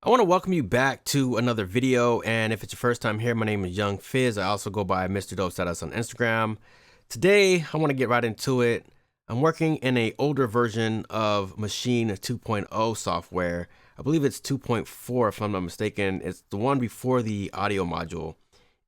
I want to welcome you back to another video, and if it's your first time here, my name is Young Fizz. I also go by mr.dopestatus on Instagram. Today, I want to get right into it. I'm working in an older version of Maschine 2.0 software. I believe it's 2.4 if I'm not mistaken. It's the one before the audio module.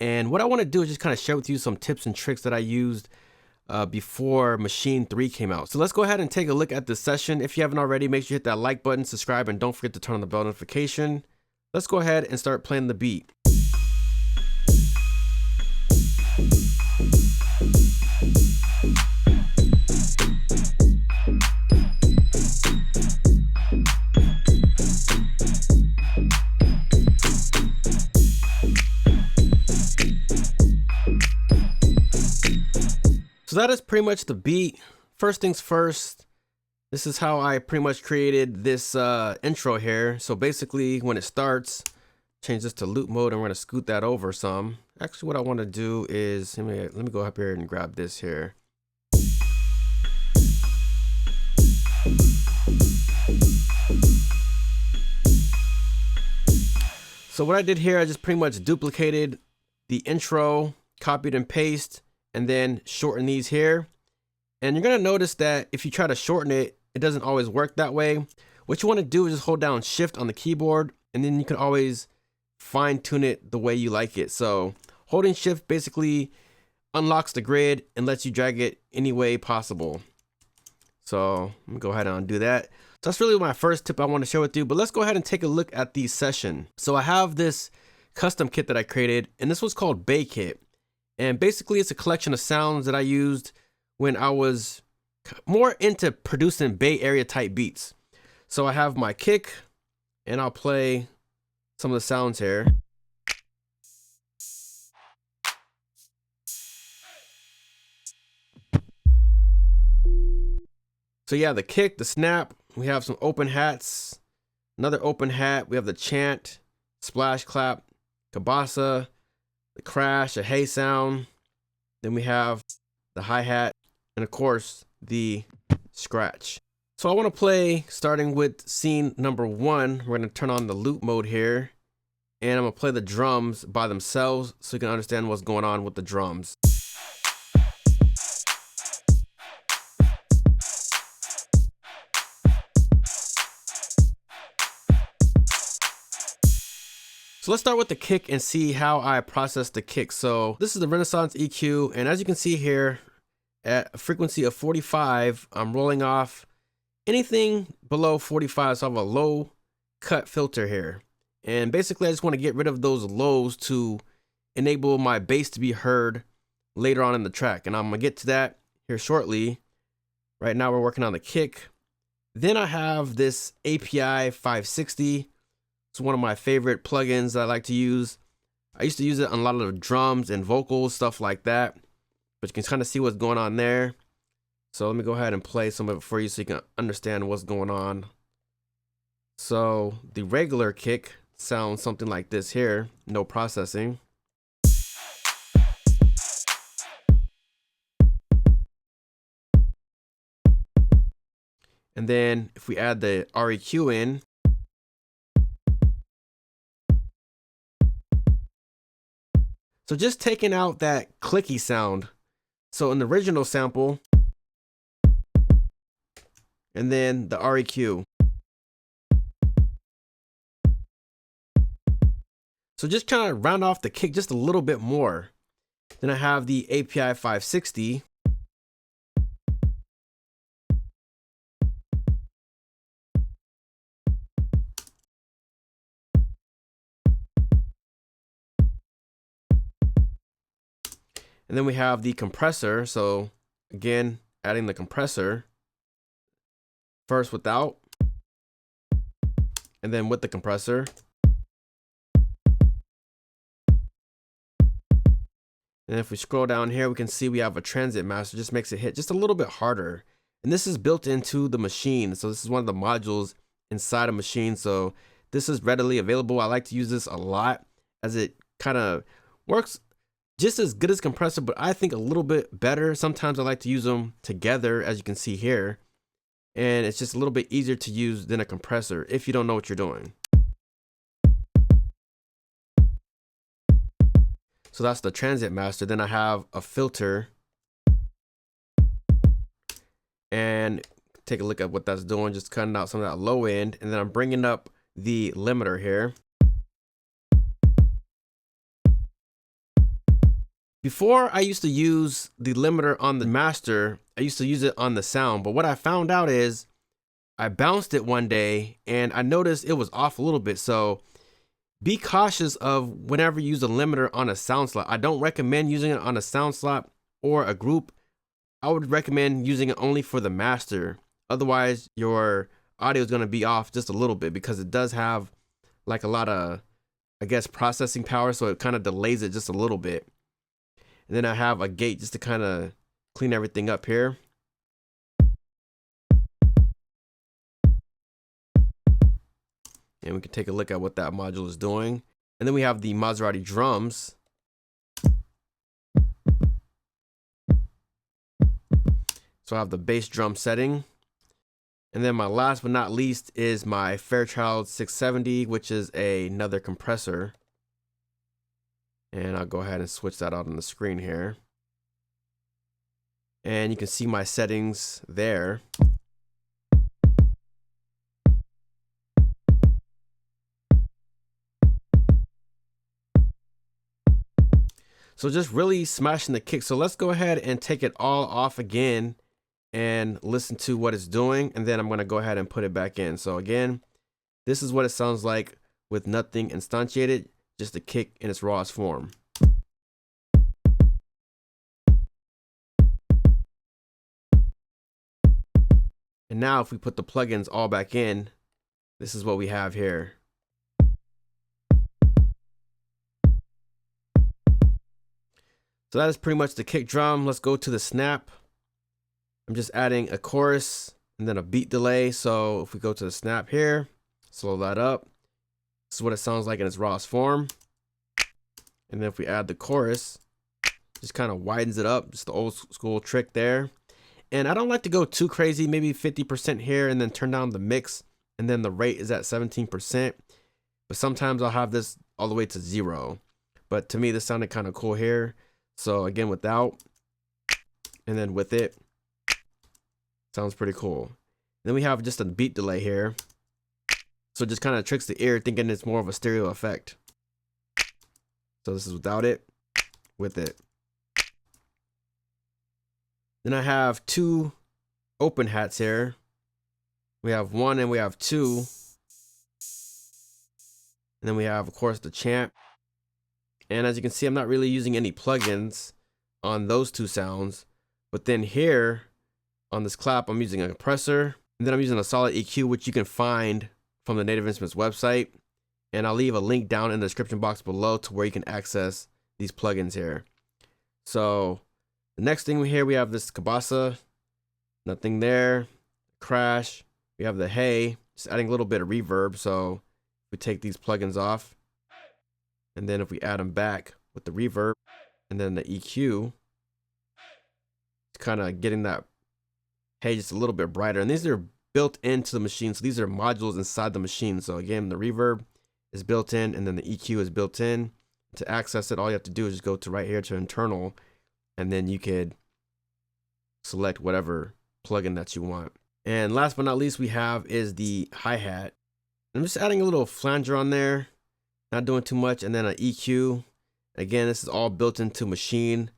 And what I want to do is just kind of share with you some tips and tricks that I used before Maschine 3 came out. So let's go ahead and take a look at this session. If you haven't already, make sure you hit that like button, subscribe, and don't forget to turn on the bell notification. Let's go ahead and start playing the beat. So that is pretty much the beat. First things first, this is how I pretty much created this intro here. So basically when it starts, change this to loop mode, and we're gonna scoot that over some. Actually, what I wanna do is, let me go up here and grab this here. So what I did here, I just pretty much duplicated the intro, copied and pasted, and then shorten these here. And you're gonna notice that if you try to shorten it, it doesn't always work that way. What you wanna do is just hold down Shift on the keyboard, and then you can always fine tune it the way you like it. So holding Shift basically unlocks the grid and lets you drag it any way possible. So I'm gonna go ahead and undo that. So that's really my first tip I wanna share with you, but let's go ahead and take a look at the session. So I have this custom kit that I created, and this was called Bay Kit. And basically it's a collection of sounds that I used when I was more into producing Bay Area type beats. So I have my kick, and I'll play some of the sounds here. So yeah, the kick, the snap, we have some open hats, another open hat, we have the chant, splash clap, kabasa, the crash, a hey sound, then we have the hi-hat, and of course the scratch. So I want to play starting with scene number 1. We're going to turn on the loop mode here, and I'm going to play the drums by themselves so you can understand what's going on with the drums. So let's start with the kick and see how I process the kick. So this is the Renaissance EQ, and as you can see here, at a frequency of 45, I'm rolling off anything below 45, so I have a low cut filter here. And basically I just want to get rid of those lows to enable my bass to be heard later on in the track. And I'm gonna get to that here shortly. Right now we're working on the kick. Then I have this API 560. It's one of my favorite plugins that I like to use. I used to use it on a lot of the drums and vocals, stuff like that. But you can kind of see what's going on there. So let me go ahead and play some of it for you so you can understand what's going on. So the regular kick sounds something like this here, no processing. And then if we add the REQ in, so just taking out that clicky sound. So in the original sample, and then the REQ. So just trying to round off the kick just a little bit more. Then I have the API 560. And then we have the compressor. So again, adding the compressor. First without, and then with the compressor. And if we scroll down here, we can see we have a transit master, just makes it hit just a little bit harder. And this is built into the Maschine. So this is one of the modules inside a Maschine. So this is readily available. I like to use this a lot as it kind of works just as good as compressor, but I think a little bit better. Sometimes I like to use them together, as you can see here. And it's just a little bit easier to use than a compressor if you don't know what you're doing. So that's the transient master. Then I have a filter, and take a look at what that's doing, just cutting out some of that low end. And then I'm bringing up the limiter here. Before, I used to use the limiter on the master. I used to use it on the sound, but what I found out is I bounced it one day and I noticed it was off a little bit. So be cautious of whenever you use a limiter on a sound slot. I don't recommend using it on a sound slot or a group. I would recommend using it only for the master. Otherwise, your audio is going to be off just a little bit because it does have like a lot of, I guess, processing power. So it kind of delays it just a little bit. And then I have a gate just to kind of clean everything up here. And we can take a look at what that module is doing. And then we have the Maserati drums. So I have the bass drum setting. And then my last but not least is my Fairchild 670, which is another compressor. And I'll go ahead and switch that out on the screen here. And you can see my settings there. So just really smashing the kick. So let's go ahead and take it all off again and listen to what it's doing. And then I'm going to go ahead and put it back in. So again, this is what it sounds like with nothing instantiated, just the kick in its rawest form. And now if we put the plugins all back in, this is what we have here. So that is pretty much the kick drum. Let's go to the snap. I'm just adding a chorus and then a beat delay. So if we go to the snap here, slow that up. This is what it sounds like in its rawest form. And then if we add the chorus, just kind of widens it up. Just the old school trick there. And I don't like to go too crazy, maybe 50% here and then turn down the mix. And then the rate is at 17%. But sometimes I'll have this all the way to 0. But to me, this sounded kind of cool here. So again, without, and then with it, sounds pretty cool. Then we have just a beat delay here. So it just kind of tricks the ear thinking it's more of a stereo effect. So this is without it, with it. Then I have two open hats here. We have 1 and we have 2. And then we have, of course, the champ. And as you can see, I'm not really using any plugins on those 2 sounds. But then here on this clap, I'm using a compressor. And then I'm using a solid EQ, which you can find from the Native Instruments website. And I'll leave a link down in the description box below to where you can access these plugins here. So the next thing here, we have this Kabasa. Nothing there. Crash. We have the hey. Just adding a little bit of reverb. So we take these plugins off. And then if we add them back with the reverb and then the EQ, it's kind of getting that hey just a little bit brighter. And these are built into the machine. So these are modules inside the machine. So again, the reverb is built in and then the EQ is built in. To access it, all you have to do is just go to right here to internal, and then you could select whatever plugin that you want. And last but not least, we have is the hi-hat. I'm just adding a little flanger on there. Not doing too much, and then an EQ. Again, this is all built into Maschine.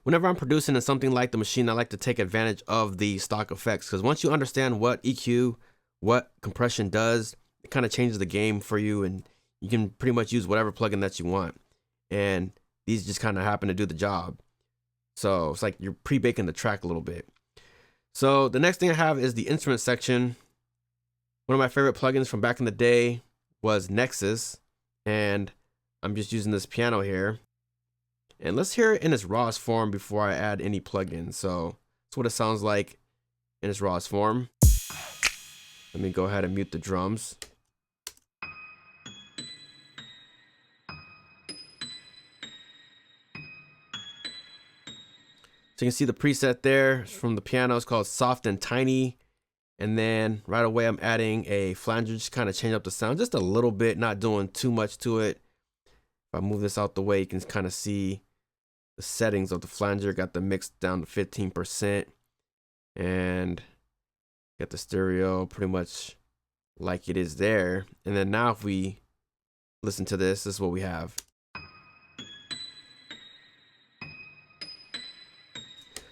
Whenever I'm producing in something like the Maschine, I like to take advantage of the stock effects, because once you understand what EQ, what compression does, it kind of changes the game for you, and you can pretty much use whatever plugin that you want. And these just kind of happen to do the job. So it's like you're pre-baking the track a little bit. So the next thing I have is the instrument section. One of my favorite plugins from back in the day was Nexus. And I'm just using this piano here. And let's hear it in its rawest form before I add any plugins. So that's what it sounds like in its rawest form. Let me go ahead and mute the drums. So you can see the preset there from the piano. It's called Soft and Tiny. And then right away, I'm adding a flanger, just kind of change up the sound just a little bit, not doing too much to it. If I move this out the way, you can kind of see the settings of the flanger. Got the mix down to 15%, and got the stereo pretty much like it is there. And then now if we listen to this, this is what we have.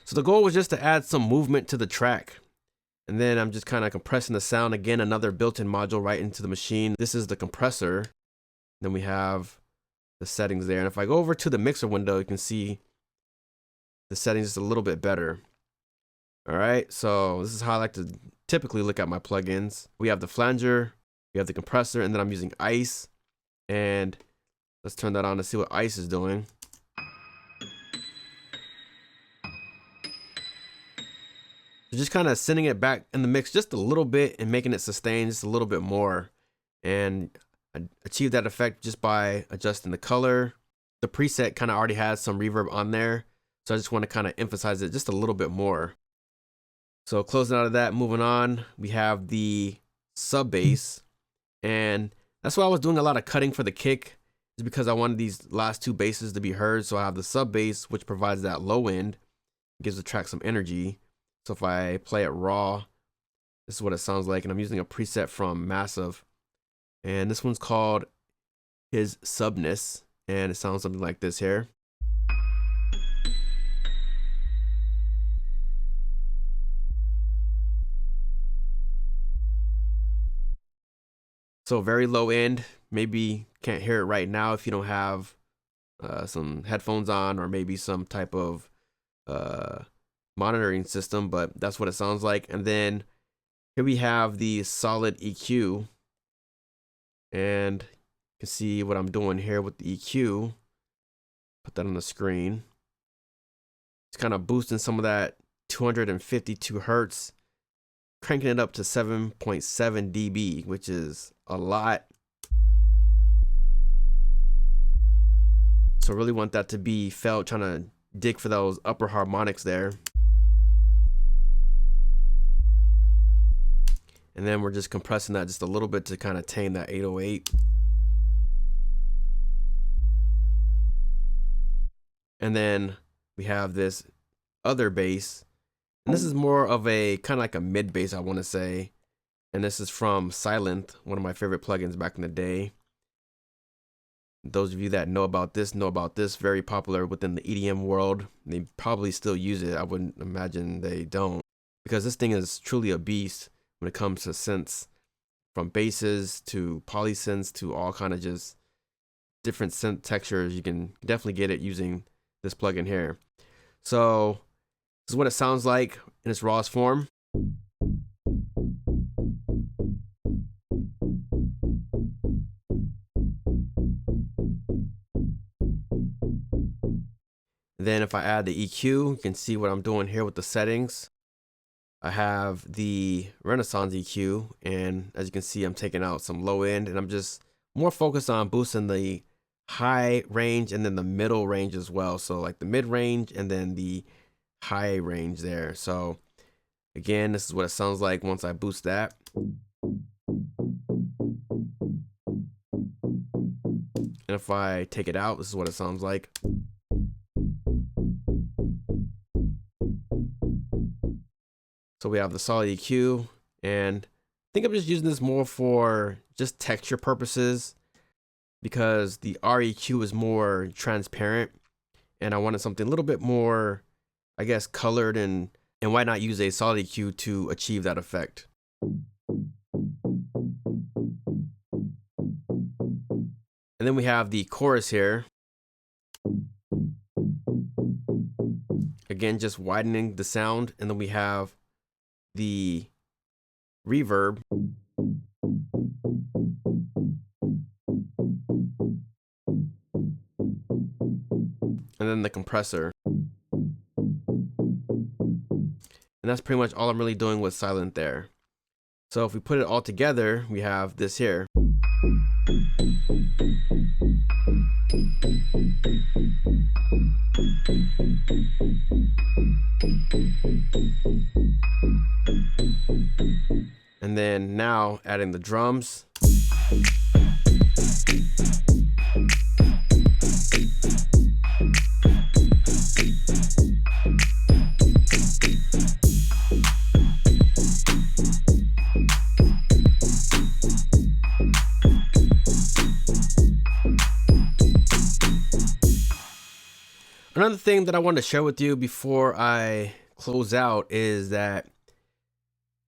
So the goal was just to add some movement to the track. And then I'm just kind of compressing the sound. Again, another built-in module right into the machine. This is the compressor. Then we have the settings there. And if I go over to the mixer window, you can see the settings is a little bit better. All right, so this is how I like to typically look at my plugins. We have the flanger, we have the compressor, and then I'm using ice. And let's turn that on to see what ice is doing. So just kind of sending it back in the mix just a little bit and making it sustain just a little bit more. And I achieve that effect just by adjusting the color. The preset kind of already has some reverb on there, so I just want to kind of emphasize it just a little bit more. So closing out of that, moving on, we have the sub bass, and that's why I was doing a lot of cutting for the kick, is because I wanted these last two basses to be heard. So I have the sub bass, which provides that low end, gives the track some energy. So if I play it raw, this is what it sounds like, and I'm using a preset from Massive, and this one's called His Subness, and it sounds something like this here. So very low end, maybe can't hear it right now if you don't have some headphones on or maybe some type of monitoring system, but that's what it sounds like. And then here we have the solid EQ, and you can see what I'm doing here with the EQ. Put that on the screen. It's kind of boosting some of that 252 hertz, cranking it up to 7.7 dB, which is a lot. So really want that to be felt, trying to dig for those upper harmonics there. And then we're just compressing that just a little bit to kind of tame that 808. And then we have this other bass, and this is more of a kind of like a mid bass, I want to say. And this is from FizzENT, one of my favorite plugins back in the day. Those of you that know about this, very popular within the EDM world. They probably still use it. I wouldn't imagine they don't, because this thing is truly a beast when it comes to synths, from basses to polysynths to all kind of just different synth textures. You can definitely get it using this plugin here. So this is what it sounds like in its rawest form. Then if I add the EQ, you can see what I'm doing here with the settings. I have the Renaissance EQ, and as you can see, I'm taking out some low end, and I'm just more focused on boosting the high range and then the middle range as well. So like the mid range and then the high range there. So again, this is what it sounds like once I boost that. And if I take it out, this is what it sounds like. So we have the solid EQ, and I think I'm just using this more for just texture purposes, because the REQ is more transparent, and I wanted something a little bit more, I guess, colored, and why not use a solid EQ to achieve that effect. And then we have the chorus here. Again, just widening the sound, and then we have the reverb. And then the compressor. And that's pretty much all I'm really doing with FizzENT there. So if we put it all together, we have this here. And then now adding the drums. Another thing that I wanted to share with you before I close out is that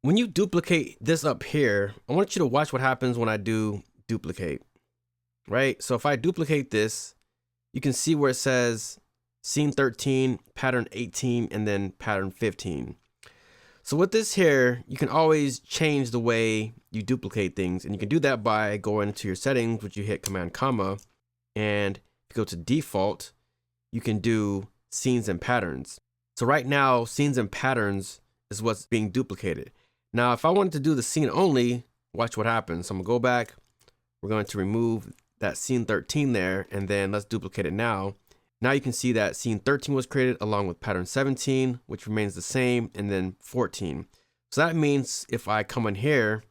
when you duplicate this up here, I want you to watch what happens when I do duplicate, right? So if I duplicate this, you can see where it says scene 13, pattern 18, and then pattern 15. So with this here, you can always change the way you duplicate things, and you can do that by going into your settings, which you hit Command comma, and if you go to default, you can do scenes and patterns. So right now, scenes and patterns is what's being duplicated. Now, if I wanted to do the scene only, watch what happens. So I'm gonna go back. We're going to remove that scene 13 there, and then let's duplicate it now. Now you can see that scene 13 was created along with pattern 17, which remains the same, and then 14. So that means if I come in here,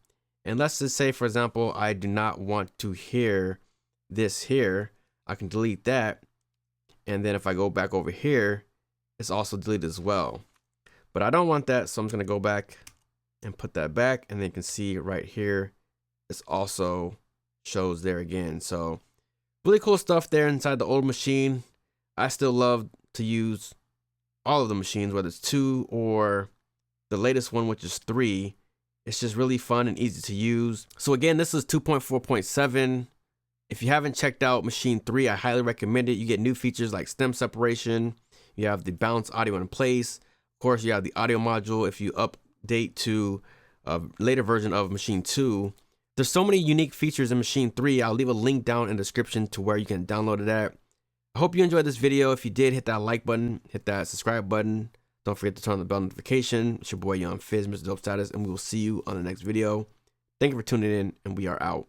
and let's just say, for example, I do not want to hear this here, I can delete that. And then if I go back over here, it's also deleted as well. But I don't want that, so I'm just gonna go back and put that back, and then you can see right here, it's also shows there again. So really cool stuff there inside the old Maschine. I still love to use all of the machines, whether it's 2 or the latest one, which is 3. It's just really fun and easy to use. So again, this is 2.4.7. If you haven't checked out Maschine 3, I highly recommend it. You get new features like stem separation. You have the balance audio in place. Of course, you have the audio module if you update to a later version of Maschine 2. There's so many unique features in Maschine 3. I'll leave a link down in the description to where you can download it at. I hope you enjoyed this video. If you did, hit that like button, hit that subscribe button. Don't forget to turn on the bell notification. It's your boy Young Fizz, Mr. Dope Status, and we will see you on the next video. Thank you for tuning in, and we are out.